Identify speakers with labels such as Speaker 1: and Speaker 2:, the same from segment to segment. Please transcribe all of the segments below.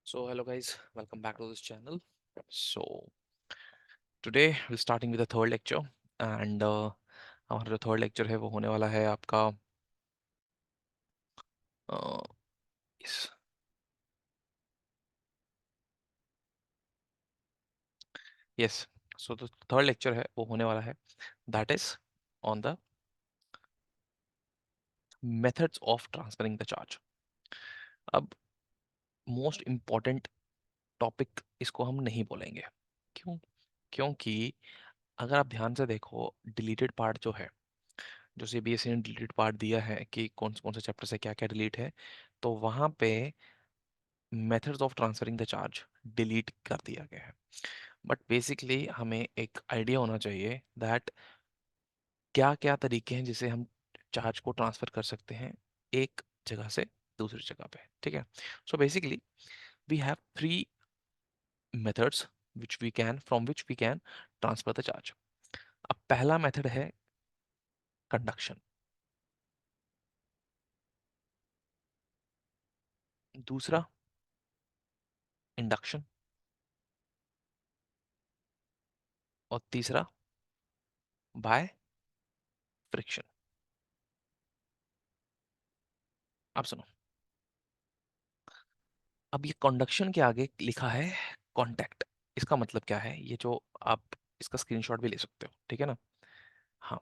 Speaker 1: So hello guys, welcome back to this channel. So today we're starting with the third lecture and हमारा जो third lecture है वो होने वाला है आपका यस यस सो जो थर्ड लेक्चर है वो होने वाला है that is on the methods of transferring the charge. अब मोस्ट इम्पॉर्टेंट टॉपिक इसको हम नहीं बोलेंगे। क्यों? क्योंकि अगर आप ध्यान से देखो डिलीटेड पार्ट जो है, जो सीबीएसई ने डिलीट पार्ट दिया है कि कौन कौन से चैप्टर से क्या क्या डिलीट है, तो वहाँ पे methods of transferring the charge delete कर दिया गया है। बट बेसिकली हमें एक आइडिया होना चाहिए दैट क्या क्या तरीके हैं जिसे हम चार्ज को ट्रांसफर कर सकते हैं एक जगह से दूसरी जगह पे। ठीक है, so basically we have three methods which we can transfer the charge. अब पहला मेथड है कंडक्शन, दूसरा इंडक्शन और तीसरा बाय फ्रिक्शन। अब सुनो, अब ये कंडक्शन के आगे लिखा है कांटेक्ट। इसका मतलब क्या है, ये जो आप इसका स्क्रीनशॉट भी ले सकते हो, ठीक है ना। हाँ,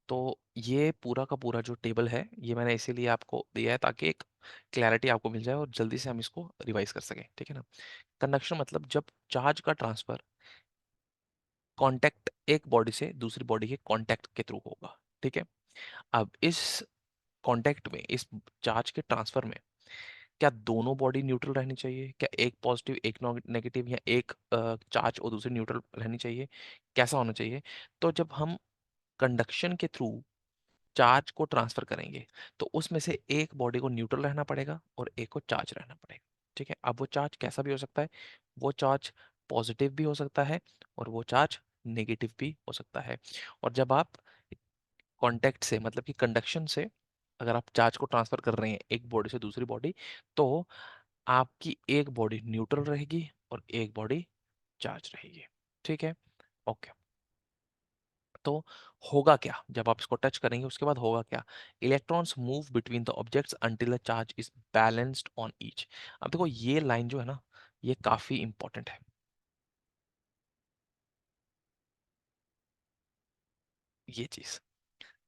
Speaker 1: तो ये पूरा का पूरा जो टेबल है ये मैंने इसीलिए आपको दिया है ताकि एक क्लैरिटी आपको मिल जाए और जल्दी से हम इसको रिवाइज कर सकें, ठीक है ना। कंडक्शन मतलब जब चार्ज का ट्रांसफर कांटेक्ट एक बॉडी से दूसरी बॉडी के कांटेक्ट के थ्रू होगा, ठीक है। अब इस कांटेक्ट में, इस चार्ज के ट्रांसफर में क्या दोनों बॉडी न्यूट्रल रहनी चाहिए, क्या एक पॉजिटिव एक नेगेटिव, या एक चार्ज और दूसरी न्यूट्रल रहनी चाहिए, कैसा होना चाहिए। तो जब हम कंडक्शन के थ्रू चार्ज को ट्रांसफर करेंगे तो उसमें से एक बॉडी को न्यूट्रल रहना पड़ेगा और एक को चार्ज रहना पड़ेगा, ठीक है। अब वो चार्ज कैसा भी हो सकता है, वो चार्ज पॉजिटिव भी हो सकता है और वो चार्ज नेगेटिव भी हो सकता है। और जब आप कांटेक्ट से मतलब कि कंडक्शन से अगर आप चार्ज को ट्रांसफर कर रहे हैं एक बॉडी से दूसरी बॉडी, तो आपकी एक बॉडी न्यूट्रल रहेगी और एक बॉडी चार्ज रहेगी, ठीक है। ओके, तो होगा क्या जब आप इसको टच करेंगे, उसके बाद होगा क्या। Electrons move between the objects until the charge is balanced on each. अब देखो ये लाइन जो है ना, ये काफी इंपॉर्टेंट है, ये चीज,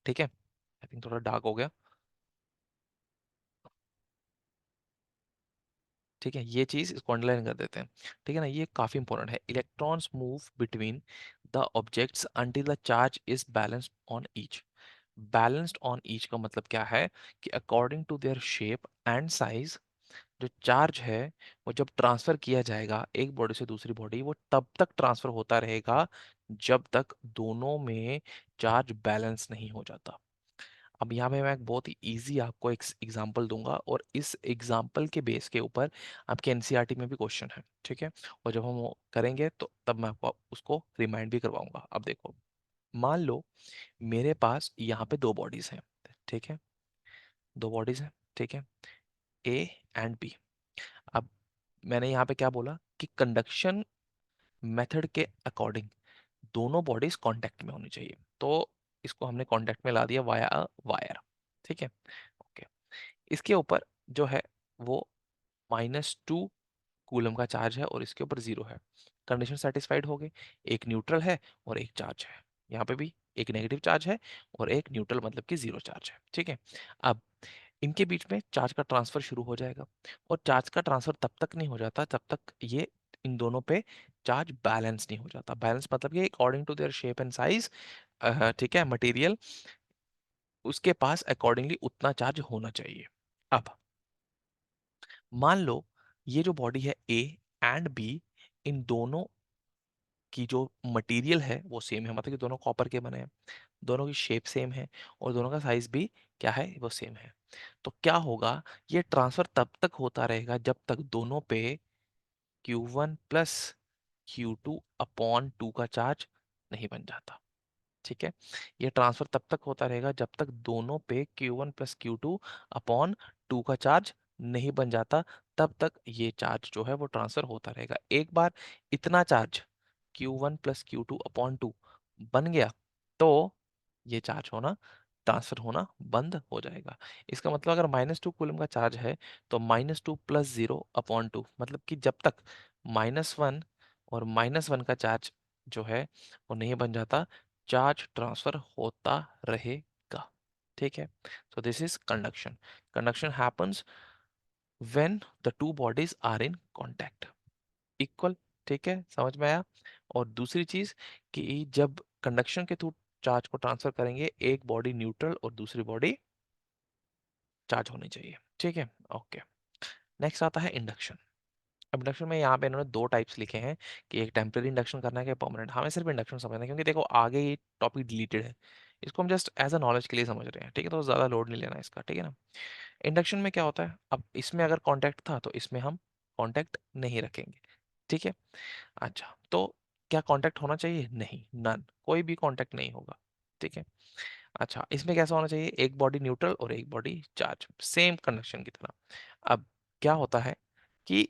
Speaker 1: ठीक है। आई थिंक थोड़ा डार्क हो गया, ठीक है। ये चीज इसको अंडरलाइन कर देते हैं, ठीक है ना। ये काफी इंपॉर्टेंट है। Electrons move between the objects until the charge is balanced on each. Balanced on each का मतलब क्या है कि according to their shape and size जो चार्ज है वो जब ट्रांसफर किया जाएगा एक बॉडी से दूसरी बॉडी, वो तब तक ट्रांसफर होता रहेगा जब तक दोनों में चार्ज बैलेंस नहीं हो जाता। अब यहाँ पे मैं एक बहुत ही इजी आपको एक एग्जांपल दूंगा और इस एग्जांपल के बेस के ऊपर आपके एनसीईआरटी में भी क्वेश्चन है, ठीक है। और जब हम वो करेंगे तो तब मैं आपको उसको रिमाइंड भी करवाऊंगा। अब देखो, मान लो मेरे पास यहाँ पे दो बॉडीज हैं, ठीक है। दो बॉडीज हैं, ठीक है, ए एंड बी। अब मैंने यहाँ पे क्या बोला कि कंडक्शन मेथड के अकॉर्डिंग दोनों बॉडीज कांटेक्ट में होनी चाहिए, तो इसको हमने कांटेक्ट में ला दिया वाया अ वायर, ठीक है। ओके, इसके ऊपर जो है वो -2 कूलम का चार्ज है और इसके ऊपर 0 है। कंडीशन सेटिस्फाइड हो गई, एक न्यूट्रल है और एक चार्ज है। यहाँ पे भी एक नेगेटिव चार्ज है और एक न्यूट्रल मतलब कि 0 चार्ज है, ठीक है। अब इनके बीच में चार्ज का ट्रांसफर शुरू हो जाएगा और चार्ज का ट्रांसफर तब तक नहीं हो जाता जब तक ये इन दोनों पे चार्ज बैलेंस नहीं हो जाता। बैलेंस मतलब ये according to their shape and size, ठीक है, मटेरियल उसके पास अकॉर्डिंगली उतना चार्ज होना चाहिए। अब मान लो ये जो बॉडी है ए एंड बी, इन दोनों की जो मटेरियल है वो सेम है, मतलब कि दोनों कॉपर के बने हैं, दोनों की शेप सेम है और दोनों का साइज भी क्या है, वो सेम है। तो क्या होगा, ये ट्रांसफर तब तक होता रहेगा जब तक दोनों पे Q1 प्लस Q2 अपॉन 2 का चार्ज नहीं बन जाता, ठीक है। ये ट्रांसफर तब तक होता रहेगा जब तक दोनों पे Q1 प्लस Q2 अपॉन 2 का चार्ज नहीं बन जाता, तब तक ये चार्ज जो है वो ट्रांसफर होता रहेगा। एक बार इतना चार्ज Q1 प्लस Q2/2 बन गया तो ये चार्ज होना ट्रांसफर होना बंद हो जाएगा। इसका मतलब अगर -2 कूलम का चार्ज है तो -2 प्लस 0/2, मतलब कि जब तक -1 और -1 का चार्ज जो है वो नहीं बन जाता, चार्ज ट्रांसफर होता रहेगा। ठीक है, so this is conduction. Conduction happens when the two bodies are in contact, equal. ठीक है, समझ में आया। और दूसरी चीज कि जब कंडक्शन के थ्रू चार्ज को ट्रांसफर करेंगे, एक बॉडी न्यूट्रल और दूसरी बॉडी चार्ज होनी चाहिए। ठीक है, ओके। नेक्स्ट आता है इंडक्शन। अब इंडक्शन में यहाँ पे इन्होंने दो टाइप्स लिखे हैं कि एक टेम्परेरी इंडक्शन करना है कि परमानेंट। हमें सिर्फ इंडक्शन समझना है क्योंकि देखो आगे ये टॉपिक डिलीटेड है, इसको हम जस्ट एज अ नॉलेज के लिए समझ रहे हैं। ठीक है, तो ज्यादा लोड नहीं लेना इसका। ठीक है ना। इंडक्शन में क्या होता है, अब इसमें अगर कांटेक्ट था तो इसमें हम कांटेक्ट नहीं रखेंगे। ठीक है, अच्छा तो क्या कांटेक्ट होना चाहिए? नहीं, नन, कोई भी कांटेक्ट नहीं होगा। ठीक है, अच्छा इसमें कैसा होना चाहिए? एक बॉडी न्यूट्रल और एक बॉडी चार्ज, सेम कंडक्शन की तरह। अब क्या होता है कि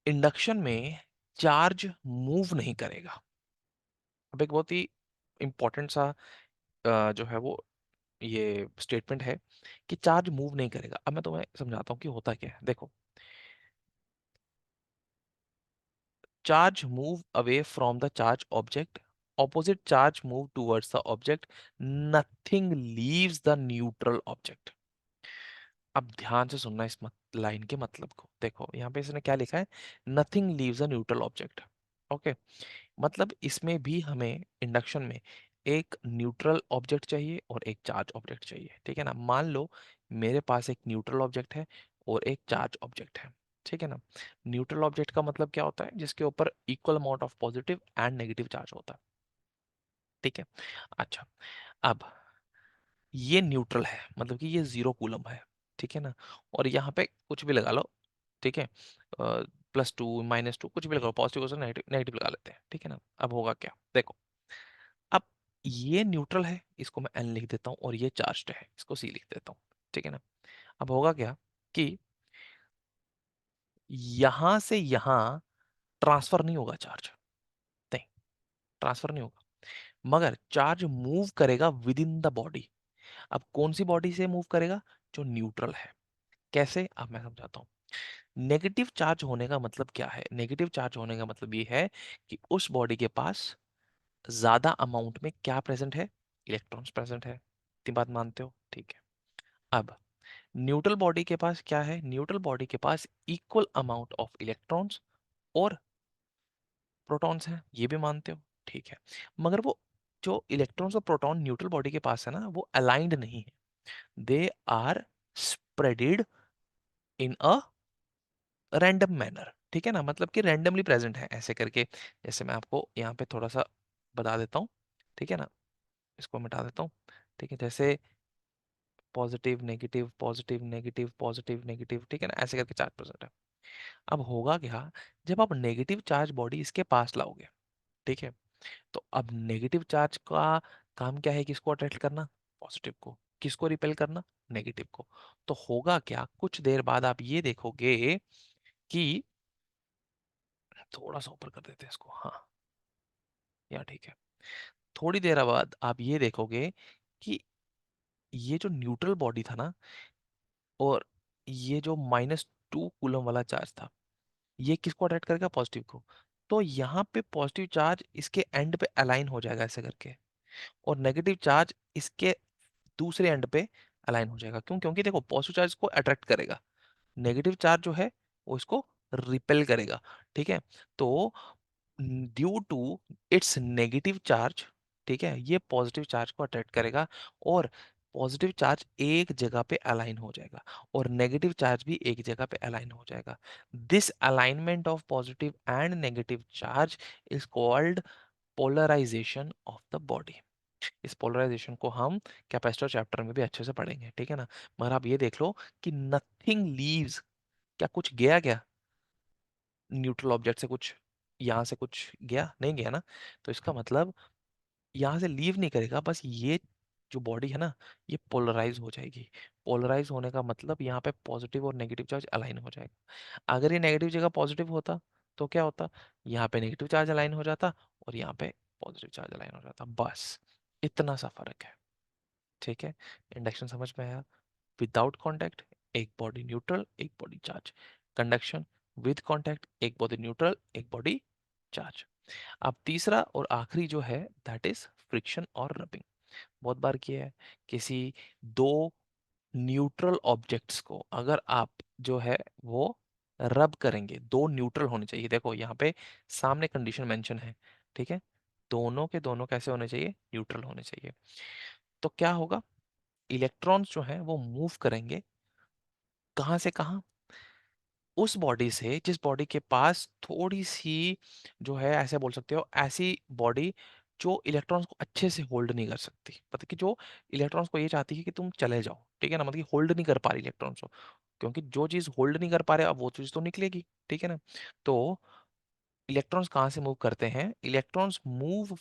Speaker 1: इंडक्शन में चार्ज मूव नहीं करेगा। अब एक बहुत ही इंपॉर्टेंट सा जो है वो ये स्टेटमेंट है कि चार्ज मूव नहीं करेगा। अब मैं तुम्हें समझाता हूँ कि होता क्या है। देखो, charge move away from the charge object, opposite charge move towards the object, nothing leaves the neutral object। अब ध्यान से सुनना इस लाइन के मतलब को। देखो यहाँ पे इसने क्या लिखा है, nothing leaves a neutral object. Okay, मतलब इसमें भी हमें इंडक्शन में एक न्यूट्रल ऑब्जेक्ट चाहिए और एक चार्ज ऑब्जेक्ट चाहिए। ठीक है ना। मान लो मेरे पास एक न्यूट्रल ऑब्जेक्ट है और एक चार्ज ऑब्जेक्ट है। ठीक है ना। न्यूट्रल ऑब्जेक्ट का मतलब क्या होता है? जिसके ऊपर equal amount of positive and negative charge होता है। ठीक है, अच्छा अब ये न्यूट्रल है, मतलब कि ये 0 कूलम है। ठीक है ना। और यहाँ पे कुछ भी लगा लो। ठीक है, +2 -2 कुछ भी लगाओ, पॉजिटिव हो सकता है, नेगेटिव नेगेटिव लगा लेते हैं। ठीक है ना। अब होगा क्या, देखो, अब ये न्यूट्रल है, इसको मैं N लिख देता हूँ, और ये चार्ज्ड है, इसको C लिख देता हूँ। ठीक है ना। अब होगा क्या कि यहां से यहां ट्रांसफर नहीं होगा चार्ज, नहीं, ट्रांसफर नहीं होगा, मगर चार्ज मूव करेगा विद इन द बॉडी। अब कौन सी बॉडी से मूव करेगा? जो न्यूट्रल है। कैसे? अब मैं समझाता हूँ। नेगेटिव चार्ज होने का मतलब क्या है? नेगेटिव चार्ज होने का मतलब ये है कि उस बॉडी के पास ज्यादा अमाउंट में क्या प्रेजेंट है? इलेक्ट्रॉन्स प्रेजेंट है। इतनी बात मानते हो? ठीक है। अब न्यूट्रल बॉडी के पास क्या है? न्यूट्रल बॉडी के पास इक्वल अमाउंट ऑफ इलेक्ट्रॉन्स और प्रोटॉन्स हैं, ये भी मानते हो? ठीक है, मगर वो जो इलेक्ट्रॉन्स और प्रोटॉन न्यूट्रल बॉडी के पास है ना, वो अलाइंड नहीं है। They are spreaded in a random manner. ठीक है ना, मतलब कि रैंडमली प्रेजेंट है ऐसे करके। जैसे मैं आपको यहाँ पे थोड़ा सा बता देता हूँ। ठीक है ना, इसको मिटा देता हूँ। ठीक है, जैसे positive negative positive negative positive negative, ठीक है ना, ऐसे करके 4% है। अब होगा क्या, जब आप नेगेटिव चार्ज बॉडी इसके पास लाओगे, ठीक है, तो अब नेगेटिव चार्ज का काम क्या है? किसको अट्रैक्ट करना? पॉजिटिव को। किसको रिपेल करना? नेगेटिव को। तो होगा क्या, कुछ देर बाद आप ये देखोगे कि थोड़ा सा ऊपर कर देते हैं इसको, हाँ, या ठीक है। थोड़ी देर बाद आप ये देखोगे कि ये जो न्यूट्रल बॉडी था ना, और ये जो -2 कूलम वाला चार्ज था, ये किसको अट्रैक्ट करेगा? पॉजिटिव को। तो यहाँ पे पॉजिटिव चार्ज इसके एंड पे अलाइन हो जाएगा ऐसे करके, और नेगेटिव चार्ज इसके दूसरे एंड पे अलाइन हो जाएगा। क्यों? क्योंकि देखो पॉजिटिव चार्ज को अट्रैक्ट करेगा, नेगेटिव चार्ज जो है वो इसको रिपेल करेगा। ठीक है, तो due to its negative charge, ठीक है, ये पॉजिटिव चार्ज को अट्रैक्ट करेगा, और पॉजिटिव चार्ज एक जगह पे अलाइन हो जाएगा और नेगेटिव चार्ज भी एक जगह पे अलाइन हो जाएगा। This alignment of positive and negative charge is called polarisation of the body. इस पोलराइजेशन को हम कैपेसिटर चैप्टर में भी अच्छे से पढ़ेंगे। ठीक है ना। मगर आप ये देख लो कि नथिंग लीव्स, क्या कुछ गया क्या न्यूट्रल ऑब्जेक्ट से? कुछ यहाँ से कुछ गया नहीं? गया ना। तो इसका मतलब यहाँ से लीव नहीं करेगा, बस ये जो बॉडी है ना, ये पोलराइज हो जाएगी। पोलराइज होने का मतलब यहाँ पे पॉजिटिव और नेगेटिव चार्ज अलाइन हो जाएगा। अगर ये नेगेटिव जगह पॉजिटिव होता तो क्या होता, यहाँ पे नेगेटिव चार्ज अलाइन हो जाता और यहाँ पे पॉजिटिव चार्ज अलाइन हो जाता, बस इतना सा फर्क है। ठीक है, इंडक्शन समझ में आया? विदाउट कॉन्टैक्ट एक बॉडी न्यूट्रल एक body charge. Conduction with contact एक बॉडी न्यूट्रल एक बॉडी चार्ज। अब तीसरा और आखिरी जो है दैट इज फ्रिक्शन और रबिंग। बहुत बार किया है, किसी दो न्यूट्रल ऑब्जेक्ट्स को अगर आप जो है वो रब करेंगे, दो न्यूट्रल होने चाहिए। देखो यहाँ पे सामने कंडीशन मेंशन है, ठीक है, दोनों के दोनों कैसे होने चाहिए, न्यूट्रल होने चाहिए। तो क्या होगा, इलेक्ट्रॉन्स जो है वो मूव करेंगे कहाँ से कहाँ, उस बॉडी से जिस बॉडी के पास थोड़ी सी जो है ऐसे बोल सकते हो, ऐसी बॉडी जो इलेक्ट्रॉन्स को अच्छे से होल्ड नहीं कर सकती, मतलब कि जो इलेक्ट्रॉन्स को ये चाहती है कि तुम चले जाओ, ठीक है ना, मतलब कि होल्ड नहीं कर पा रही इलेक्ट्रॉन्स को, क्योंकि जो चीज होल्ड नहीं कर पा रहे अब वो चीज तो निकलेगी, ठीक है ना। तो इलेक्ट्रॉन्स कहाँ से मूव करते हैं, electrons move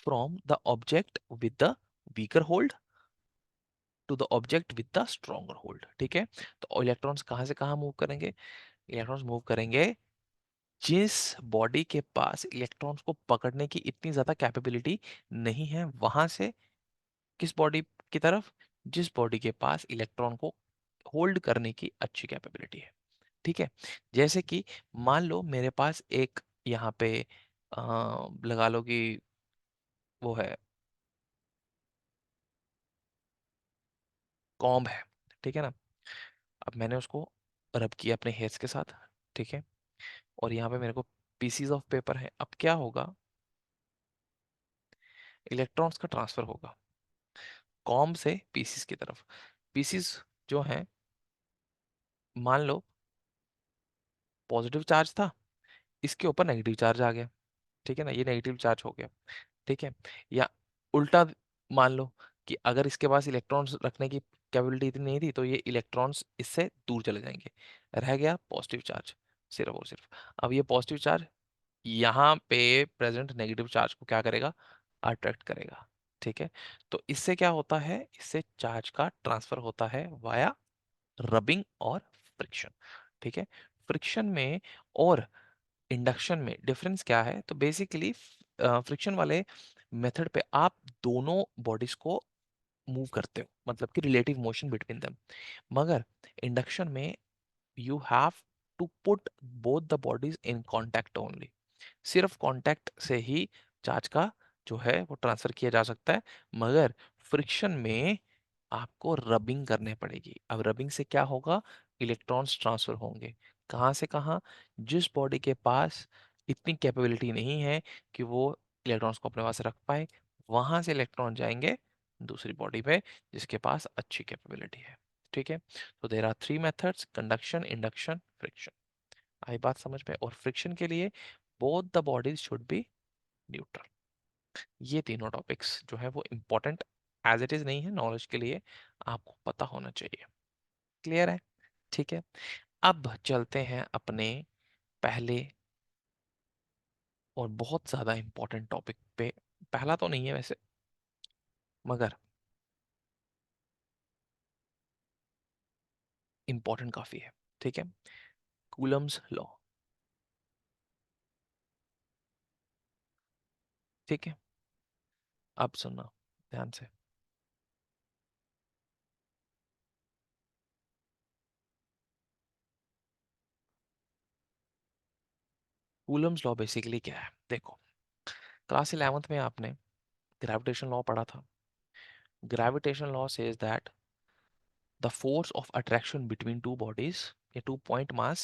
Speaker 1: from the object with the weaker hold to the object with the stronger hold, ठीक है। तो इलेक्ट्रॉन्स कहाँ से कहाँ मूव करेंगे, इलेक्ट्रॉन्स मूव करेंगे जिस बॉडी के पास इलेक्ट्रॉन्स को पकड़ने की इतनी ज्यादा कैपेबिलिटी नहीं है, वहां से किस बॉडी की तरफ, जिस बॉडी के पास इलेक्ट्रॉन को होल्ड करने की अच्छी कैपेबिलिटी है, ठीक है। जैसे कि मान लो मेरे पास एक यहाँ पे लगा लो कि वो है कॉम्ब है, ठीक है ना। अब मैंने उसको रब किया अपने हेयर्स के साथ, ठीक है, और यहाँ पे मेरे को पीसीज ऑफ पेपर है। अब क्या होगा, इलेक्ट्रॉन्स का ट्रांसफर होगा कॉम से पीसीस की तरफ। पीसीस जो है, मान लो पॉजिटिव चार्ज था, इसके ऊपर नेगेटिव चार्ज आ गया, ठीक है ना, ये नेगेटिव चार्ज हो गया, ठीक है। या उल्टा मान लो कि अगर इसके पास इलेक्ट्रॉन्स रखने की कैपेबिलिटी इतनी नहीं थी तो ये इलेक्ट्रॉन्स इससे दूर चले जाएंगे, रह गया पॉजिटिव चार्ज सिर्फ और सिर्फ। अब ये पॉजिटिव चार्ज यहाँ पे प्रेजेंट नेगेटिव चार्ज को क्या करेगा, अट्रैक्ट करेगा, ठीक है। तो इससे क्या होता है, इससे चार्ज का ट्रांसफर होता है वाया रबिंग और फ्रिक्शन, ठीक है। फ्रिक्शन में और इंडक्शन में डिफरेंस क्या है, तो बेसिकली फ्रिक्शन वाले मेथड पे आप दोनों बॉडीज को मूव करते हो, मतलब कि रिलेटिव मोशन बिटवीन देम। मगर इंडक्शन में you have to put both the bodies in contact only, सिर्फ कांटेक्ट से ही चार्ज का जो है वो ट्रांसफर किया जा सकता है। मगर फ्रिक्शन में आपको रबिंग करने पड़ेगी। अब रबिंग से क्या होगा, इलेक्ट्रॉन्स ट्रांसफर होंगे कहाँ से कहाँ, जिस बॉडी के पास इतनी कैपेबिलिटी नहीं है कि वो इलेक्ट्रॉन्स को अपने पास रख पाए, वहां से इलेक्ट्रॉन जाएंगे दूसरी बॉडी पे जिसके पास अच्छी कैपेबिलिटी है, ठीक है। तो there are three methods, conduction, induction, friction. आई बात समझ में? और फ्रिक्शन के लिए both the bodies should be neutral. ये तीनों टॉपिक्स जो है वो इम्पोर्टेंट एज इट इज नहीं है, नॉलेज के लिए आपको पता होना चाहिए। क्लियर है? ठीक है, अब चलते हैं अपने पहले और बहुत ज्यादा इम्पोर्टेंट टॉपिक पे। पहला तो नहीं है वैसे, मगर इम्पोर्टेंट काफी है, ठीक है। कूलम्स लॉ, ठीक है। अब सुनना ध्यान से। कूलम्स लॉ बेसिकली क्या है, देखो क्लास 11th में आपने ग्रेविटेशन लॉ पढ़ा था। Gravitation law says that the force of attraction between two bodies, a two point mass,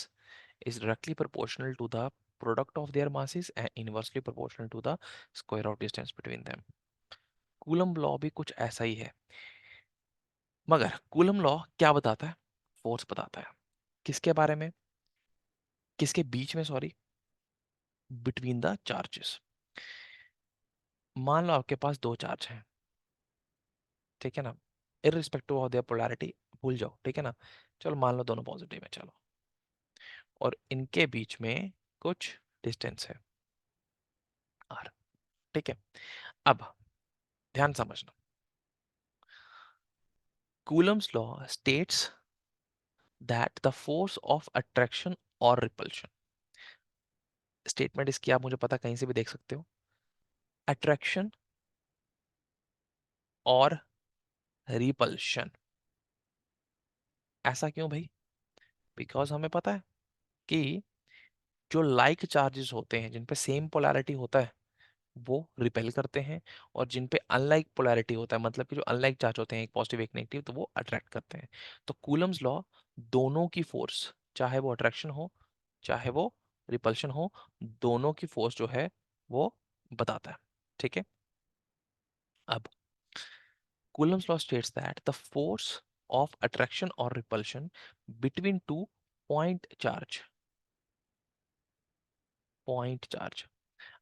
Speaker 1: is directly proportional to the product of their masses and inversely proportional to the square of distance between them. Coulomb law भी कुछ ऐसा ही है, मगर coulomb law क्या बताता है, force बताता है किसके बारे में, किसके बीच में, सॉरी, बिटवीन द चार्जेस। मान लो आपके पास दो चार्ज हैं, ठीक है ना, इररिस्पेक्टिव ऑफ देयर पोलैरिटी, भूल जाओ, ठीक है ना। चलो मान लो दोनों पॉजिटिव है, चलो, और इनके बीच में कुछ डिस्टेंस है, आर। ठीक है, अब ध्यान समझना, Coulomb's law states that the force of attraction और रिपल्शन, स्टेटमेंट इसकी आप मुझे पता कहीं से भी देख सकते हो, अट्रैक्शन और रिपल्शन। ऐसा क्यों भाई? बिकॉज हमें पता है कि जो लाइक चार्जेस होते हैं जिन पे सेम पोलैरिटी होता है वो रिपेल करते हैं, और जिन पे अनलाइक पोलैरिटी होता है, मतलब कि जो अनलाइक चार्ज होते हैं, एक पॉजिटिव एक नेगेटिव, तो वो अट्रैक्ट करते हैं। तो कूलम्स लॉ दोनों की फोर्स, चाहे वो अट्रैक्शन हो चाहे वो रिपल्शन हो, दोनों की फोर्स जो है वो बताता है। ठीक है, अब Coulomb's law states that the force of attraction और repulsion between two point charge.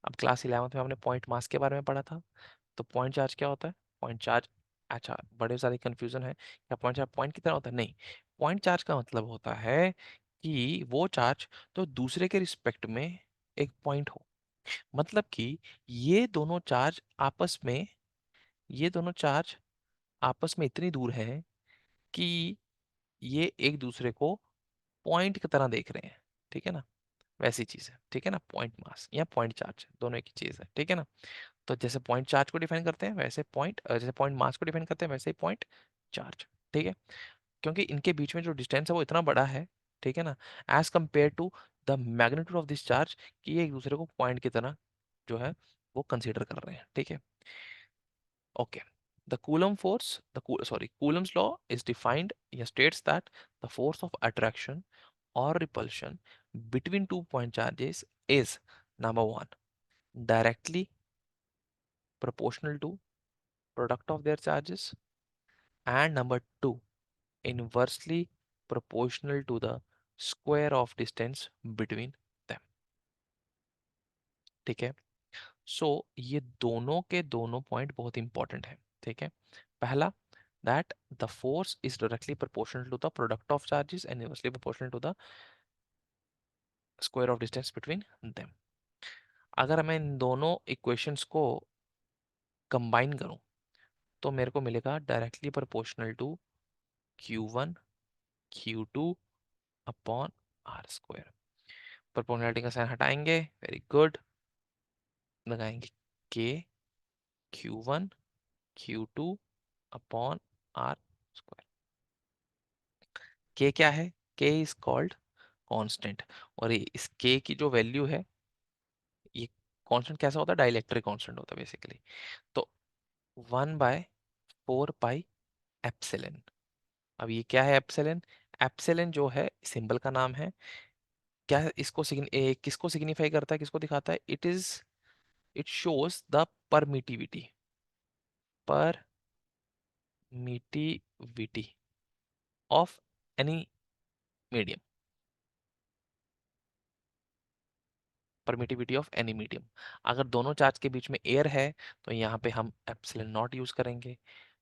Speaker 1: अब क्लास 11th में हमने पॉइंट मास के बारे में पढ़ा था, तो पॉइंट चार्ज क्या होता है? पॉइंट चार्ज, अच्छा बड़े सारे कंफ्यूजन है, क्या पॉइंट चार्ज पॉइंट की तरह होता है? नहीं, पॉइंट चार्ज का मतलब होता है कि वो चार्ज तो दूसरे के रिस्पेक्ट में एक पॉइंट हो, मतलब कि ये दोनों चार्ज आपस में ये दोनों चार्ज आपस में इतनी दूर है कि ये एक दूसरे को पॉइंट की तरह देख रहे हैं। ठीक है ना, वैसी चीज है। ठीक है ना, पॉइंट मास या पॉइंट चार्ज दोनों एक ही चीज है। ठीक है ना, तो जैसे पॉइंट चार्ज को डिफाइन करते हैं वैसे पॉइंट, जैसे पॉइंट मास को डिफाइन करते हैं वैसे ही पॉइंट चार्ज। ठीक है, क्योंकि इनके बीच में जो डिस्टेंस है वो इतना बड़ा है, ठीक है ना, as compare to the magnitude of this charge, कि ये एक दूसरे को पॉइंट की तरह जो है वो कंसीडर कर रहे हैं। ठीक है, okay, the Coulomb force, Coulomb's law is defined या states that the force of attraction or repulsion between 2 point charges is number one, directly proportional to product of their charges, and number two, inversely proportional to the square of distance between them। ठीक है, सो ये दोनों के दोनों point बहुत important है। ठीक है, पहला, that the force is directly proportional to the product of charges and inversely proportional to the square of distance between them। अगर मैं इन दोनों इक्वेशंस को कंबाइन करूं तो मेरे को मिलेगा directly proportional to Q1 Q2 upon R square. Proportionality का साइन हटाएंगे, वेरी गुड, लगाएंगे K Q1 Q2 upon R square. K क्या है? K इज कॉल्ड कांस्टेंट, और ये इस K की जो वैल्यू है, ये कांस्टेंट कैसा होता है? डाइलेक्ट्रिक कांस्टेंट होता है बेसिकली। तो 1/4 पाई एप्सिलन। अब ये क्या है एप्सिलन? एप्सिलन जो है सिंबल का नाम है, क्या इसको किसको सिग्निफाई करता है, किसको दिखाता है? It shows the permittivity, permittivity of any medium, permittivity of any medium. अगर दोनों चार्ज के बीच में एयर है तो यहाँ पे हम एप्सिलन नॉट यूज करेंगे,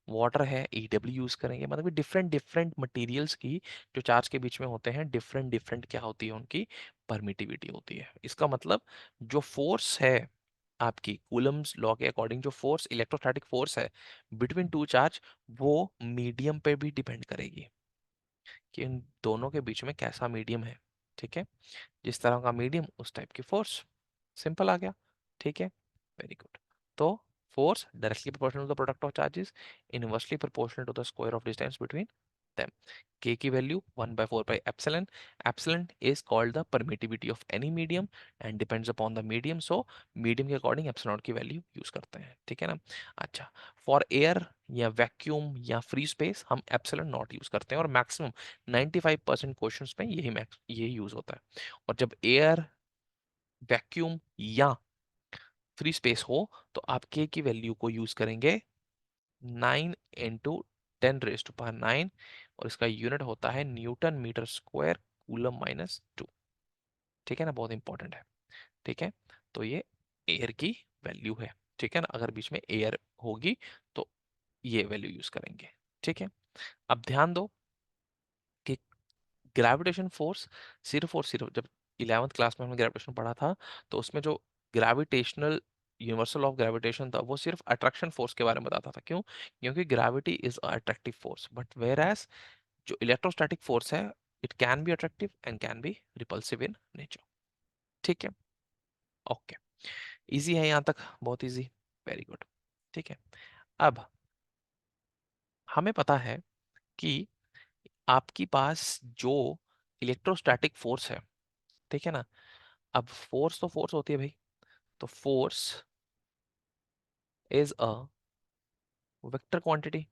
Speaker 1: वाटर है EW यूज करेंगे। मतलब कि डिफरेंट डिफरेंट मटेरियल्स की जो चार्ज के बीच में होते हैं, डिफरेंट डिफरेंट क्या होती है उनकी परमिटिविटी होती है। इसका मतलब जो फोर्स है आपकी कूलम्स लॉ के अकॉर्डिंग, जो फोर्स इलेक्ट्रोस्टैटिक फोर्स है बिटवीन टू चार्ज, वो मीडियम पे भी डिपेंड करेगी कि इन दोनों के बीच में कैसा मीडियम है। ठीक है, जिस तरह का मीडियम उस टाइप की फोर्स। सिंपल आ गया। ठीक है, वेरी गुड। तो force directly proportional to the product of charges, inversely proportional to the square of distance between them। K की value 1/4 by epsilon। Epsilon is called the permittivity of any medium and depends upon the medium, so medium के according epsilon की value use करते हैं। ठीक है ना, अच्छा, for air या वैक्यूम या फ्री स्पेस हम एप्सिलॉन नॉट यूज करते हैं, और मैक्सिमम 95% क्वेश्चंस में यही यूज होता है। और जब एयर, वैक्यूम या फ्री स्पेस हो तो आप के की वैल्यू को यूज करेंगे 9 × 10⁻⁹, और इसका यूनिट होता है न्यूटन मीटर स्क्वायर कूलम -2। ठीक है ना, बहुत इंपॉर्टेंट है। ठीक है, तो ये एयर की वैल्यू है। ठीक है ना, अगर बीच में एयर होगी तो ये वैल्यू यूज करेंगे। ठीक है, अब ध्यान दो कि ग्रेविटेशन फोर्स सिर्फ और सिर्फ, जब 11th क्लास में हमने ग्रेविटेशन पढ़ा था तो उसमें जो ग्रेविटेशनल यूनिवर्सल ऑफ ग्रेविटेशन था वो सिर्फ अट्रैक्शन फोर्स के बारे में बताता था। क्यों? क्योंकि gravity is attractive force, but whereas जो इलेक्ट्रोस्टैटिक फोर्स है, it can be attractive and can be repulsive in nature. ठीक है, ओके, इजी है यहाँ तक, बहुत इजी, वेरी गुड। ठीक है, अब हमें पता है कि आपकी पास जो इलेक्ट्रोस्टैटिक फोर्स है, ठीक है ना, अब फोर्स तो फोर्स होती है भाई, तो force is a vector quantity,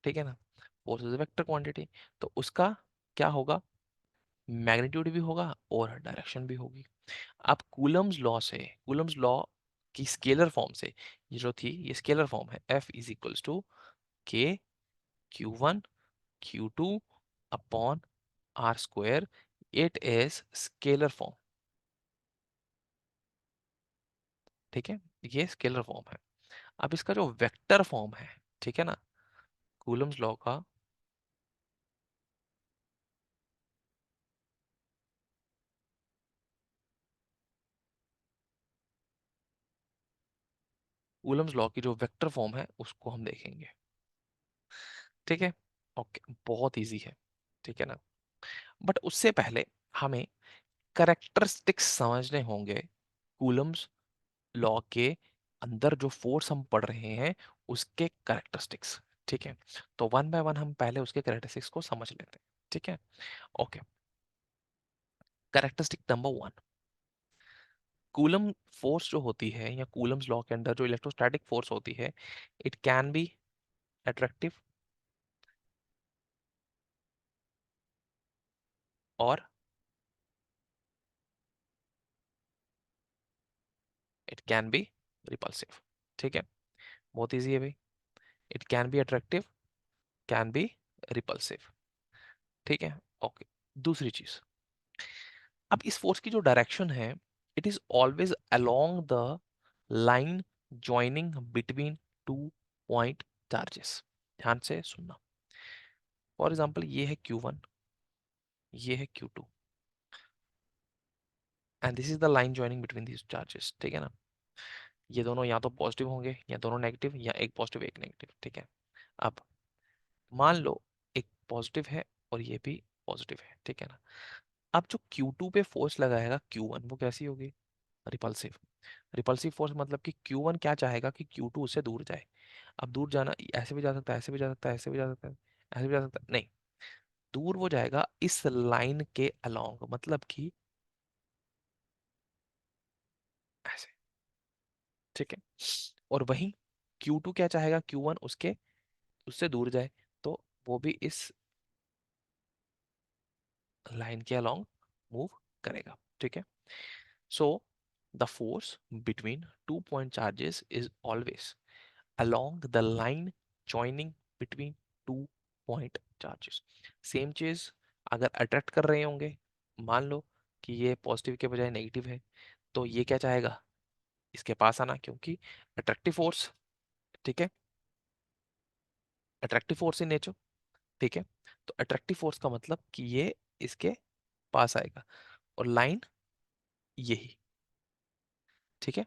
Speaker 1: ठीक है ना, force is a vector quantity, तो उसका क्या होगा, मैग्नीट्यूड भी होगा और डायरेक्शन भी होगी। अब कूलम्स लॉ से, कूलम्स लॉ की स्केलर फॉर्म से, ये जो थी ये स्केलर फॉर्म है, F is equals to K Q1 Q2 upon R square, it is scalar form, ठीक है, ये स्केलर फॉर्म है। अब इसका जो वेक्टर फॉर्म है, ठीक है ना, कूलम्स लॉ का, कूलम्स लॉ की जो वेक्टर फॉर्म है उसको हम देखेंगे, ठीक है, ओके, बहुत इजी है, ठीक है ना, बट उससे पहले हमें करेक्टरिस्टिक्स समझने होंगे कूलम्स लॉ के अंदर जो फोर्स हम पढ़ रहे हैं उसके करेक्टरिस्टिक्स, ठीक है, तो वन बाय वन हम पहले उसके करेक्टरिस्टिक्स को समझ लेते हैं, ठीक है, okay, characteristic number one, coulomb force जो होती है या कूलम्स लॉ के अंदर जो इलेक्ट्रोस्टैटिक फोर्स होती है, इट कैन बी अट्रैक्टिव और इट कैन बी रिपल्सिव, ठीक है, बहुत इजी है भाई, it can be attractive, can be repulsive, ठीक है, ओके, दूसरी चीज, अब इस फोर्स की जो डायरेक्शन है, it is always along the line joining between two point charges, ध्यान से सुनना, फॉर एग्जाम्पल ये है Q1, ये है Q2, and this is the line joining between these charges, ठीक है ना, ये दोनों या तो पॉजिटिव होंगे या दोनों नेगेटिव या एक पॉजिटिव एक नेगेटिव, ठीक है, अब मान लो एक पॉजिटिव है और ये भी पॉजिटिव है, ठीक है ना, अब जो Q2 पे फोर्स लगाएगा Q1 वो कैसी होगी, रिपल्सिव, रिपल्सिव फोर्स मतलब कि Q1 क्या चाहेगा कि Q2 उससे दूर जाए, अब दूर जाना ऐसे भी जा सकता है, ऐसे भी जा सकता है, ऐसे भी जा सकता है, ऐसे भी जा सकता है, नहीं, दूर वो जाएगा इस लाइन के अलोंग, मतलब कि ऐसे, ठीक है, और वहीं Q2 क्या चाहेगा, Q1 उसके उससे दूर जाए, तो वो भी इस लाइन के अलोंग मूव करेगा, ठीक है, so the force between two point charges is always along the line joining between two point charges, same चीज अगर अट्रैक्ट कर रहे होंगे, मान लो कि ये पॉजिटिव के बजाय नेगेटिव है, तो ये क्या चाहेगा, इसके पास आना, क्योंकि अट्रैक्टिव फोर्स, ठीक है, अट्रैक्टिव फोर्स इन नेचर, ठीक है, तो अट्रैक्टिव फोर्स का मतलब कि ये इसके पास आएगा, और लाइन यही, ठीक है,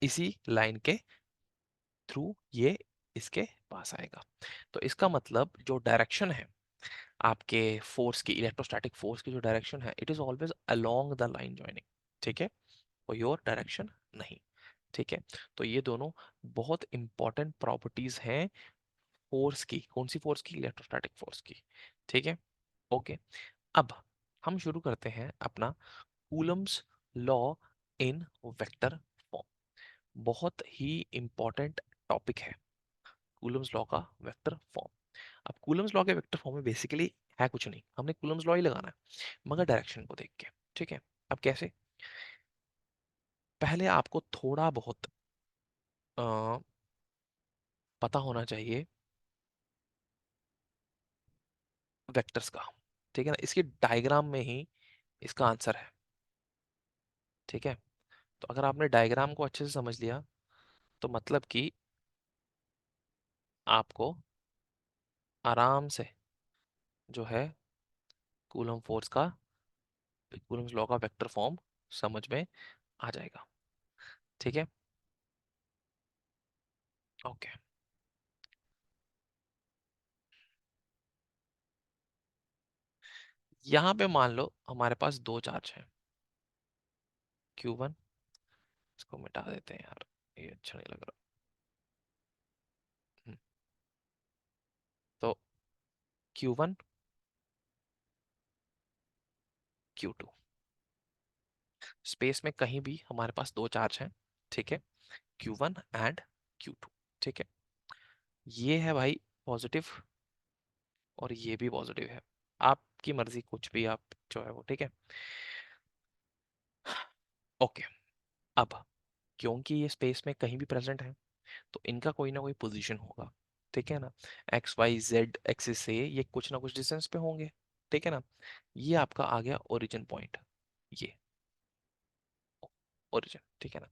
Speaker 1: इसी लाइन के थ्रू ये इसके पास आएगा, तो इसका मतलब जो डायरेक्शन है आपके फोर्स की, इलेक्ट्रोस्टैटिक फोर्स की जो डायरेक्शन है, it is always along the line joining, ठीक है, और योर डायरेक्शन नहीं, ठीक है, तो ये दोनों बहुत इंपॉर्टेंट प्रॉपर्टीज हैं फोर्स की, कौन सी फोर्स की, इलेक्ट्रोस्टैटिक फोर्स की, ठीक है, ओके, अब हम शुरू करते हैं अपना Coulomb's law in vector form, बहुत ही इंपॉर्टेंट टॉपिक है कूलम्स लॉ का वेक्टर फॉर्म। अब कूलम्स लॉ के वेक्टर फॉर्म में बेसिकली है कुछ नहीं, हमने कूलम्स लॉ ही लगाना है मगर डायरेक्शन को देख के, ठीक है, अब कैसे, पहले आपको थोड़ा बहुत अ, पता होना चाहिए वेक्टर्स का, ठीक है ना, इसकी डायग्राम में ही इसका आंसर है, ठीक है, तो अगर आपने डायग्राम को अच्छे से समझ लिया तो मतलब कि आपको आराम से जो है कूलम फोर्स का, कूलम्स लॉ का वेक्टर फॉर्म समझ में आ जाएगा। ठीक है, ओके। यहाँ पे मान लो हमारे पास दो चार्ज हैं, Q1, इसको मिटा देते हैं यार, ये अच्छा नहीं लग रहा। हम्म, तो Q1, Q2, स्पेस में कहीं भी हमारे पास दो चार्ज हैं, ठीक है, Q1 एंड Q2, ठीक है। ये है भाई पॉजिटिव, और ये भी पॉजिटिव है, आपकी मर्जी, कुछ भी आप जो है वो, ठीक है, ओके। अब क्योंकि ये स्पेस में कहीं भी प्रेजेंट है, तो इनका कोई ना कोई पोजीशन होगा, ठीक है ना। एक्स वाई जेड एक्सिस से ये कुछ ना कुछ डिस्टेंस पे होंगे, ठीक है ना। ये आपका आ गया ओरिजिन पॉइंट, ये ओरिजिन, ठीक है ना।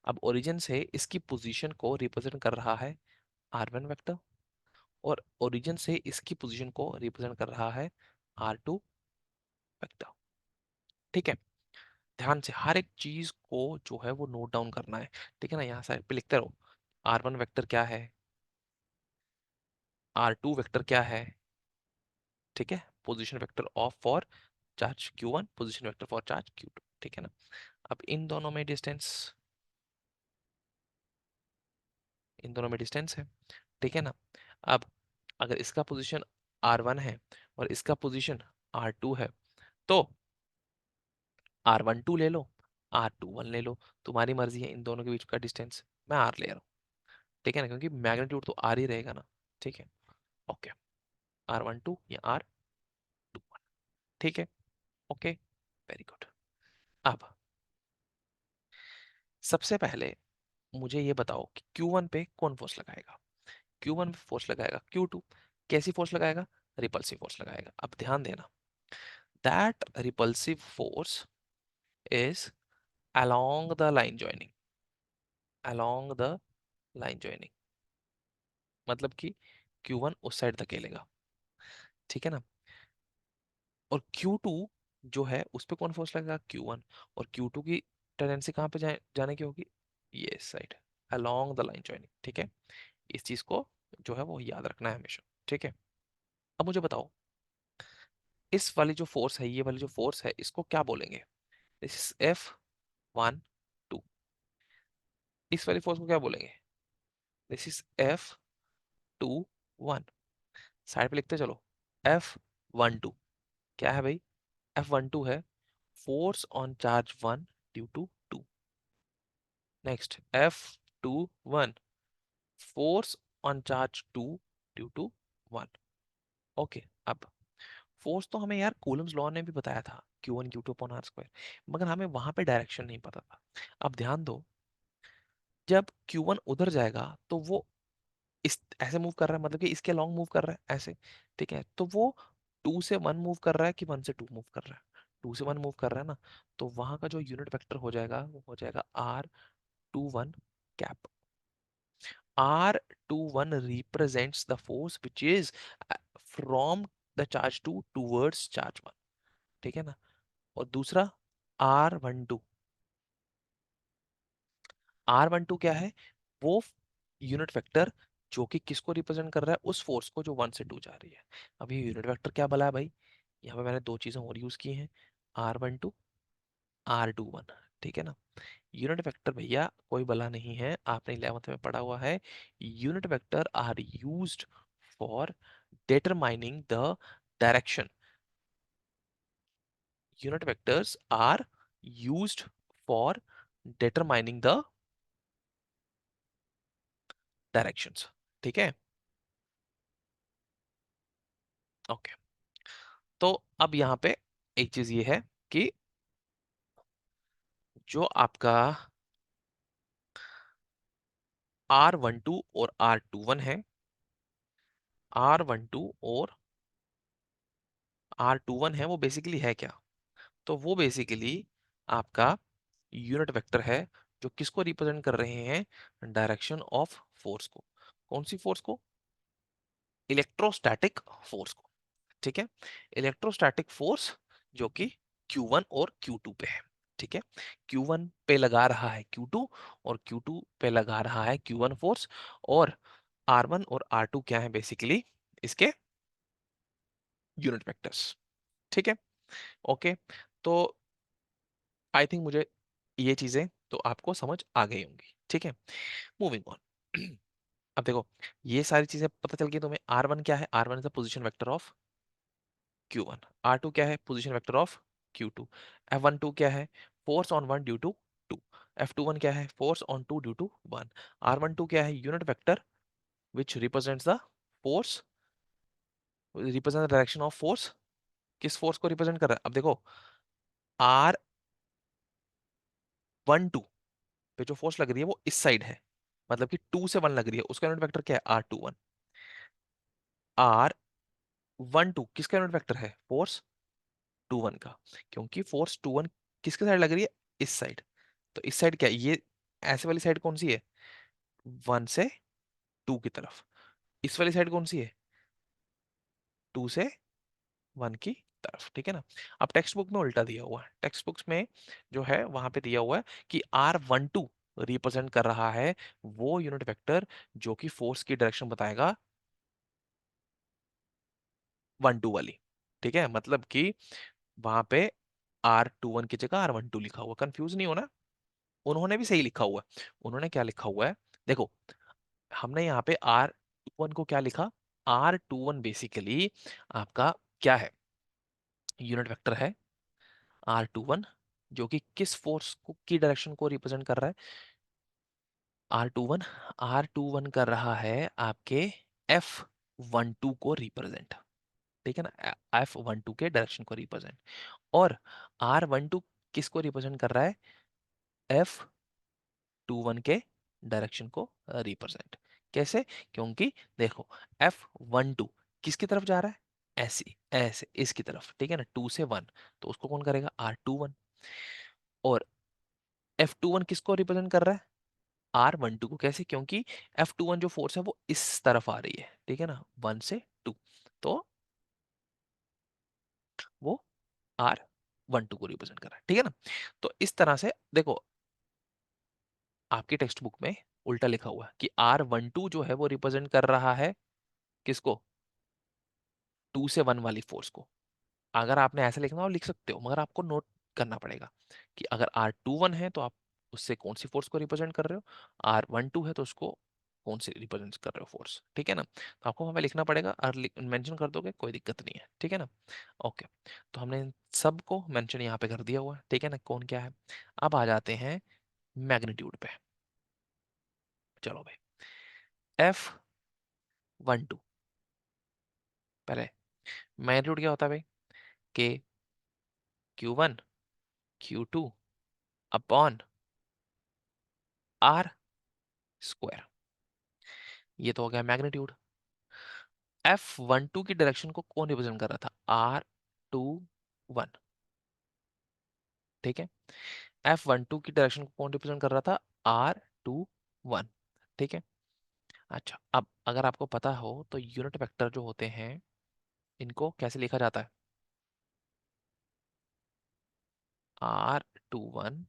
Speaker 1: अब ओरिजिन से इसकी पोजीशन को रिप्रेजेंट कर रहा है R1 वेक्टर, और ओरिजिन से इसकी पोजीशन को रिप्रेजेंट कर रहा है R2 वेक्टर, ठीक है। ध्यान से हर एक चीज को जो है वो नोट डाउन करना है, ठीक है ना। यहाँ साइड पे लिखते रहो, R1 वेक्टर क्या है, R2 वेक्टर क्या है, ठीक है, position vector of for charge Q1, position vector for charge Q2, ठीक है ना। अब इन दोनों में डिस्टेंस है, ठीक है ना। अब अगर इसका पोजीशन R1 है और इसका पोजीशन R2 है, तो R12 ले लो, R21 ले लो, तुम्हारी मर्जी है, इन दोनों के बीच का डिस्टेंस मैं R ले रहा हूँ, ठीक है ना, क्योंकि मैग्नीट्यूड तो R ही रहेगा ना, ठीक है, ओके। R12 या R21, ठीक है, ओके, वेरी गुड। अब सबसे पहले मुझे ये बताओ कि Q1 पे कौन फोर्स लगाएगा। Q1 पे फोर्स लगाएगा Q2, कैसी फोर्स लगाएगा, रिपल्सिव फोर्स लगाएगा। अब ध्यान देना, that repulsive force is along the line joining, along the line joining, मतलब कि Q1 उस साइड धकेलेगा, ठीक है ना। और Q2 जो है उस पे कौन फोर्स लगेगा, Q1, और Q2 की टेंडेंसी कहाँ पे जाने की होगी, ये side, along the line joining, ठीक है। इस चीज को जो है वो याद रखना है हमेशा, ठीक है। अब मुझे बताओ, इस वाली जो फोर्स है, ये वाली जो फोर्स है, इसको क्या बोलेंगे, दिस इज F12, इस वाली फोर्स को क्या बोलेंगे, दिस इज F21, साइड पे लिखते चलो, F12 क्या है भाई, F12 है force on charge 1 due to 2। Next F21 force on charge 2 due to 1, okay. अब फोर्स तो हमें यार कूलम्स लॉ ने भी बताया था, Q1 Q2 upon R square, मगर हमें वहां पे डायरेक्शन नहीं पता था। अब ध्यान दो, जब Q1 उधर जाएगा तो वो इस ऐसे मूव कर रहा है, मतलब कि इसके लॉन्ग मूव कर रहा है ऐसे, ठीक है, तो वो 2 से 1 मूव कर रहा है कि 1 से 2 मूव कर रहा है, 2 से 1 मूव कर रहा है ना, तो वहां का जो यूनिट वेक्टर हो जाएगा वो हो जाएगा R21 cap. R21 represents the force which is from the charge 2 towards charge 1, ठीक है ना। और दूसरा R12, R12 क्या है, वो यूनिट वेक्टर जो कि किसको रिप्रेजेंट कर रहा है, उस फोर्स को जो 1 से 2 जा रही है। अब ये यूनिट वेक्टर क्या बोला है भाई, यहाँ पे मैंने दो चीजें और यूज की हैं, R12, R21, ठीक है ना। यूनिट वेक्टर भैया कोई बला नहीं है, आपने 11th में पढ़ा हुआ है, unit vector are used for determining the direction, unit vectors are used for determining the directions, ठीक है, ओके। तो अब यहाँ पे एक चीज ये है कि जो आपका R12 और R21 है, R12 और R21 है, वो बेसिकली है क्या, तो वो बेसिकली आपका यूनिट वेक्टर है जो किसको रिप्रेजेंट कर रहे हैं, डायरेक्शन ऑफ फोर्स को। कौन सी फोर्स को, इलेक्ट्रोस्टैटिक फोर्स को, ठीक है। इलेक्ट्रोस्टैटिक फोर्स जो कि Q1 और Q2 पे है, ठीक है। Q1 पे लगा रहा है Q2 और Q2 पे लगा रहा है Q1 फोर्स, और R1 और R2 क्या है बेसिकली इसके यूनिट वेक्टर्स, ठीक है। ओके, तो आई थिंक मुझे ये चीजें तो आपको समझ आ गई होंगी, ठीक है। Moving on. अब देखो, ये सारी चीजें पता चल गई तुम्हें। R1 क्या है? R1 is the position vector of Q1। R2 क्या है? Position vector of Q2। F12 क्या है? Force on one due to 2। F21 क्या है? Force on 2 due to 1। R12 क्या है? Unit vector which represents the force, represent the direction of force. किस force को रिप्रेजेंट कर रहा है? अब देखो, R12 पे जो फोर्स लग रही है वो इस साइड है, मतलब कि 2 से 1 लग रही है, उसका यूनिट वेक्टर क्या है? R21। R12 किसका यूनिट वेक्टर है? फोर्स 21 का, क्योंकि फोर्स 21 किसके साइड लग रही है? इस साइड। तो इस साइड क्या है? ये ऐसे वाली साइड कौन सी है? 1 से 2 की तरफ। इस वाली साइड कौन सी है? 2 से 1 की तरफ, ठीक है ना। अब टेक्स्ट बुक में उल्टा दिया हुआ है। टेक्स्ट बुक्स में जो है वहां पे दिया हुआ है कि R12 रिप्रेजेंट कर रहा है वो यूनिट वेक्टर जो कि फोर्स की डायरेक्शन बताएगा 1 2 वाली, ठीक है। मतलब कि वहां पे R21 की जगह R12 लिखा हुआ, कंफ्यूज नहीं होना। उन्होंने भी सही लिखा हुआ है। उन्होंने क्या लिखा हुआ है? देखो, हमने यहाँ पे R21 को क्या लिखा? R21 बेसिकली आपका क्या है? यूनिट वेक्टर है R21, जो कि किस फोर्स को की डायरेक्शन को रिप्रेजेंट कर रहा है? R21 कर रहा है आपके F12 को रिप्रेजेंट, ठीक है ना। F12 के डायरेक्शन को रिप्रेजेंट। और R12 किसको रिप्रेजेंट कर रहा है? F21 के डायरेक्शन को रिप्रेजेंट। कैसे? क्योंकि देखो, F12 किसकी तरफ जा रहा है? ऐसे ऐसे इसकी तरफ, ठीक है ना, 2 से 1। तो उसको कौन करेगा? R21। और F21 किसको रिप्रेजेंट कर रहा है? R12 को। कैसे? क्योंकि F21 जो फोर्स है वो इस तरफ आ रही है, ठीक है ना, 1 से 2। तो वो R12 को रिप्रेजेंट कर रहा है, ठीक है ना। तो इस तरह से देखो, आपकी टेक्स्ट बुक में उल्टा लिखा हुआ है कि R12 जो है वो रिप्रेजेंट कर रहा है किसको? 2 से 1 वाली फोर्स को। अगर आपने ऐसे लिखना हो लिख सकते हो, मगर आपको नोट करना पड़ेगा कि अगर R21 है तो आप उससे कौन सी फोर्स को रिप्रेजेंट कर रहे हो, R12 है तो उसको कौन सी रिप्रेजेंट कर रहे हो फोर्स, ठीक है ना। तो आपको हमें लिखना पड़ेगा, और मेंशन कर दोगे कोई दिक्कत नहीं है, ठीक है ना। ओके, तो हमने इन सबको मेंशन यहाँ पे कर दिया हुआ है, ठीक है ना, कौन क्या है। अब आ जाते हैं मैग्नीट्यूड पे। चलो भाई, F12 पहले मैग्नीट्यूड क्या होता है भाई? के Q1 Q2 upon R square. ये तो हो गया मैग्नीट्यूड। F12 की डायरेक्शन को कौन रिप्रेजेंट कर रहा था? R21, ठीक है। F12 की डायरेक्शन को कौन रिप्रेजेंट कर रहा था? R21, ठीक है। अच्छा, अब अगर आपको पता हो तो यूनिट वेक्टर जो होते हैं इनको कैसे लिखा जाता है? R21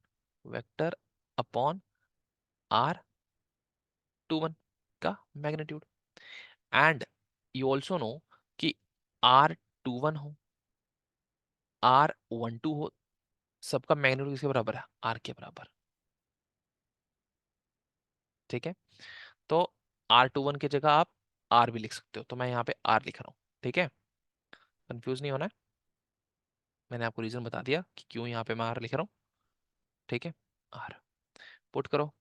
Speaker 1: वेक्टर अपॉन R21 का magnitude. And you also know कि R21 हो, R12 हो, सबका मैग्नीट्यूड किसके बराबर है? R के बराबर, ठीक है। तो R21 की जगह आप R भी लिख सकते हो, तो मैं यहाँ पे R लिख रहा हूँ, ठीक है। कंफ्यूज नहीं होना है। मैंने आपको रीजन बता दिया कि क्यों यहाँ पे मैं R लिख रहा हूँ, ठीक है। R पुट करो,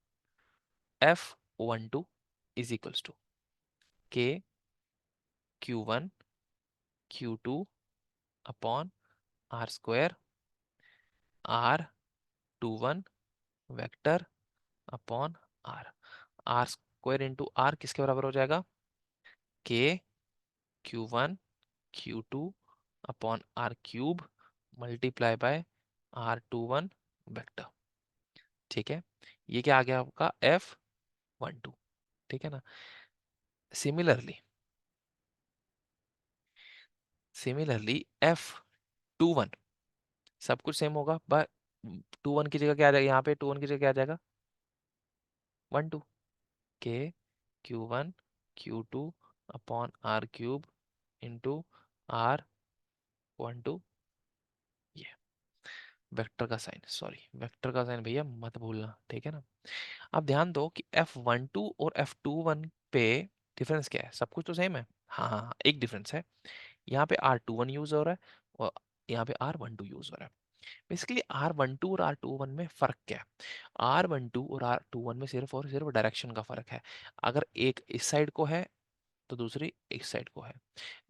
Speaker 1: F12 is equals to K Q1 Q2 upon R square R21 vector upon R। R square into R किसके बराबर हो जाएगा? के Q1 Q2 upon R cube multiply by R21 vector, ठीक है। ये क्या आ गया आपका? F12, ठीक है ना। सिमिलरली सिमिलरली F21 सब कुछ सेम होगा, बट 21 की जगह क्या आ जाएगा, यहाँ पे 21 की जगह क्या आ जाएगा, 12 के Q1 Q2 upon R cube into R12, ये वेक्टर का साइन, सॉरी वेक्टर का साइन भैया मत भूलना, ठीक है ना। अब ध्यान दो कि F12 और F21 पे डिफरेंस क्या है, सब कुछ तो सेम है, हाँ हाँ हाँ, एक डिफरेंस है, यहाँ पे R21 यूज हो रहा है और यहाँ पे R12 यूज हो रहा है। बेसिकली R12 और R21 में फर्क क्या है, R12 और R21 में सिर्फ और सिर्फ डायरेक्शन का फर्क है। अगर एक इस साइड को है तो दूसरी इस साइड को है।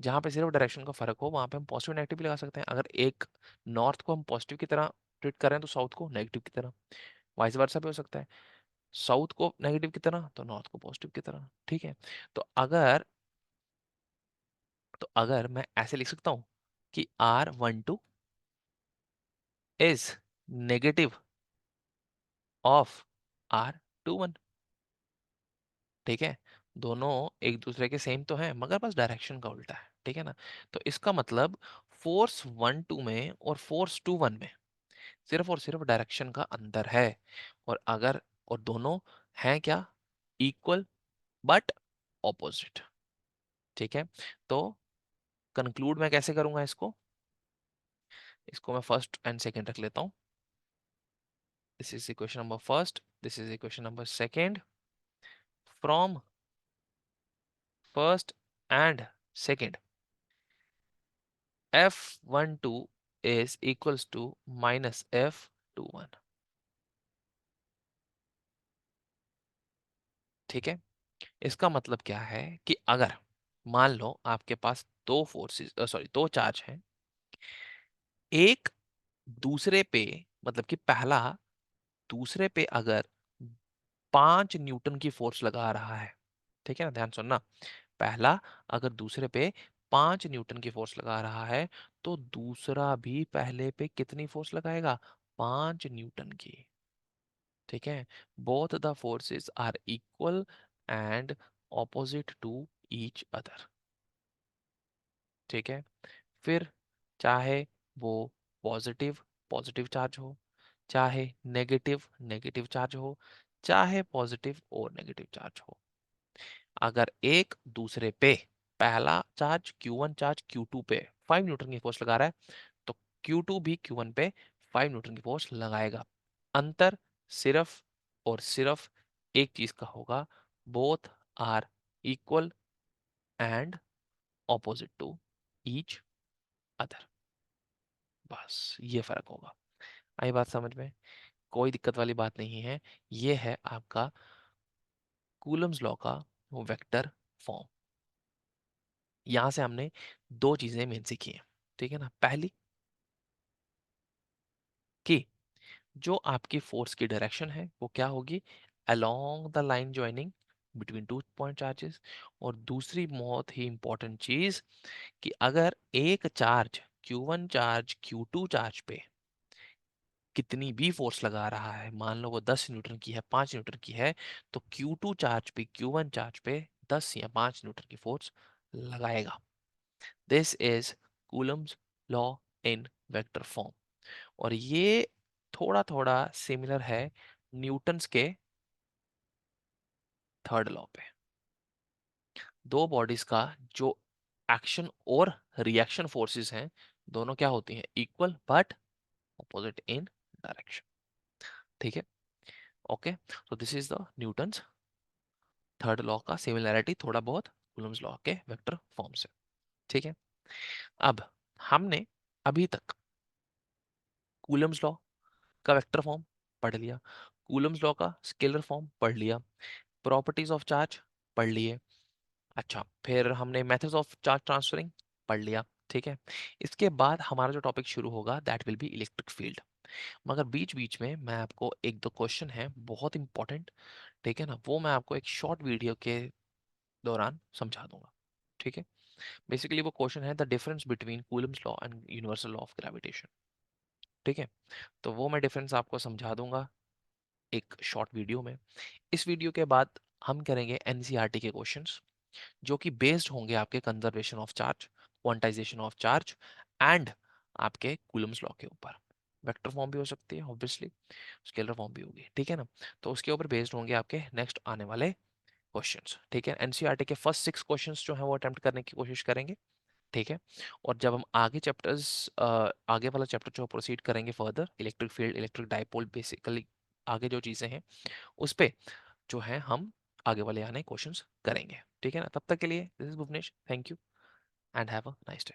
Speaker 1: जहाँ पे सिर्फ डायरेक्शन का फर्क हो वहाँ पे हम पॉजिटिव नेगेटिव भी लगा सकते हैं। अगर एक नॉर्थ को हम पॉजिटिव की तरह ट्रीट कर रहे हैं तो साउथ को नेगेटिव की तरह, वाइस वर्सा भी हो सकता है, साउथ को नेगेटिव की तरह तो नॉर्थ को पॉजिटिव की तरह, ठीक है। तो अगर मैं ऐसे लिख सकता हूँ कि R12 is negative of R21, ठीक है। दोनों एक दूसरे के सेम तो हैं मगर बस डायरेक्शन का उल्टा है, ठीक है ना। तो इसका मतलब फोर्स 1 2 में और फोर्स 2 1 में सिर्फ और सिर्फ डायरेक्शन का अंतर है। और दोनों हैं क्या, इक्वल बट ऑपोजिट, ठीक है। तो कंक्लूड मैं कैसे करूंगा इसको, इसको मैं फर्स्ट एंड सेकंड रख लेता हूं। This is equation number first, this is equation number second. From first and second F12 is equals to minus F21, ठीक है। इसका मतलब क्या है कि अगर मान लो आपके पास दो फोर्सेस, सॉरी दो चार्ज हैं, एक दूसरे पे, मतलब कि पहला दूसरे पे अगर 5 न्यूटन की फोर्स लगा रहा है, ठीक है ना, ध्यान सुनना, पहला अगर दूसरे पे 5 न्यूटन की फोर्स लगा रहा है तो दूसरा भी पहले पे कितनी फोर्स लगाएगा, 5 न्यूटन की, ठीक है। Both the forces are equal and opposite to each other, ठीक है। फिर चाहे वो पॉजिटिव पॉजिटिव चार्ज हो, चाहे नेगेटिव नेगेटिव चार्ज हो, चाहे पॉजिटिव और नेगेटिव चार्ज हो, अगर एक दूसरे पे पहला चार्ज Q1 चार्ज Q2 पे 5 न्यूटन की फोर्स लगा रहा है तो Q2 भी Q1 पे 5 न्यूटन की फोर्स लगाएगा। अंतर सिर्फ और सिर्फ एक चीज का होगा, both are equal and opposite to each other, बस ये फर्क होगा। आई बात समझ में, कोई दिक्कत वाली बात नहीं है। ये है आपका कूलम्स लॉ का वेक्टर फॉर्म। यहां से हमने दो चीजें मेन सीखी हैं, ठीक है ना। पहली कि जो आपकी फोर्स की डायरेक्शन है वो क्या होगी, along the line joining between two point charges. और दूसरी बहुत ही इंपॉर्टेंट चीज कि अगर एक charge Q1 charge Q2 charge पे कितनी भी फोर्स लगा रहा है, मान लो वो 10 न्यूटन की है, 5 न्यूटन की है, तो Q2 चार्ज पे Q1 चार्ज पे 10 या 5 न्यूटन की फोर्स लगाएगा। This is Coulomb's law in vector form. और ये थोड़ा थोड़ा सिमिलर है न्यूटन्स के थर्ड लॉ पे। दो बॉडीज का जो एक्शन और रिएक्शन फोर्सेस हैं दोनों क्या होती हैं, equal but opposite in direction, ठीक है। ओके, तो this is the Newton's third law का सिमिलैरिटी थोड़ा बहुत कूलम्स लॉ के वेक्टर फॉर्म से, ठीक है। अब हमने अभी तक कूलम्स लॉ का वेक्टर फॉर्म पढ़ लिया, कूलम्स लॉ का स्केलर फॉर्म पढ़ लिया, प्रॉपर्टीज ऑफ चार्ज पढ़ लिए, अच्छा फिर हमने मेथड्स ऑफ चार्ज ट्रांसफरिंग पढ़ लिया, ठीक है। इसके बाद हमारा जो टॉपिक शुरू होगा that will be electric field. मगर बीच बीच में मैं आपको एक दो क्वेश्चन है बहुत इंपॉर्टेंट, ठीक है ना, वो मैं आपको एक शॉर्ट वीडियो के दौरान समझा दूंगा, ठीक है। बेसिकली वो क्वेश्चन है the difference between Coulomb's law and universal law of gravitation, ठीक है। तो वो मैं डिफरेंस आपको समझा दूंगा एक शॉर्ट वीडियो में। इस वीडियो के बाद हम करेंगे एनसीईआरटी के क्वेश्चंस जो कि बेस्ड होंगे आपके conservation of charge. Quantization of charge and आपके कूलम्स लॉ के ऊपर। वेक्टर फॉर्म भी हो सकती है ऑब्वियसली, स्केलर फॉर्म भी होगी, ठीक है ना। तो उसके ऊपर बेस्ड होंगे आपके नेक्स्ट आने वाले क्वेश्चंस, ठीक है। एनसीईआरटी के फर्स्ट 6 क्वेश्चंस जो हैं वो अटेम्प्ट करने की कोशिश करेंगे, ठीक है। और जब हम आगे चैप्टर्स आगे वाला चैप्टर जो प्रोसीड करेंगे further, electric field, electric dipole, basically आगे जो चीज़ें हैं उस पे जो है हम आगे वाले आने क्वेश्चंस करेंगे, ठीक है ना। तब तक के लिए this is Bhuvnesh, thank you and have a nice day.